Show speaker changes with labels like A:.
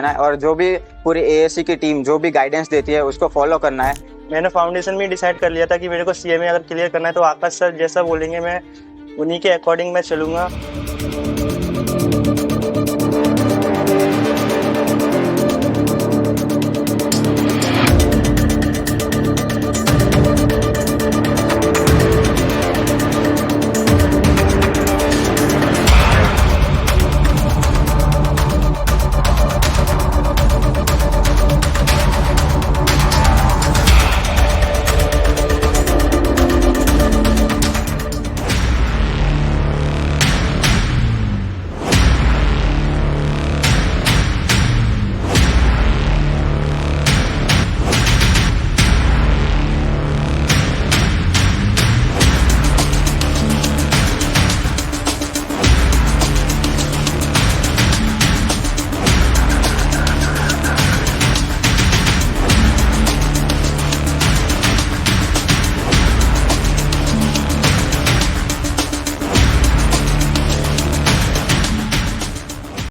A: जाना है और जो भी पूरी एएससी की टीम जो भी गाइडेंस देती है उसको फॉलो करना है।
B: मैंने फाउंडेशन में डिसाइड कर लिया था कि मेरे को सीएमए अगर क्लियर करना है तो आकाश सर जैसा बोलेंगे मैं उन्हीं के अकॉर्डिंग मैं चलूँगा।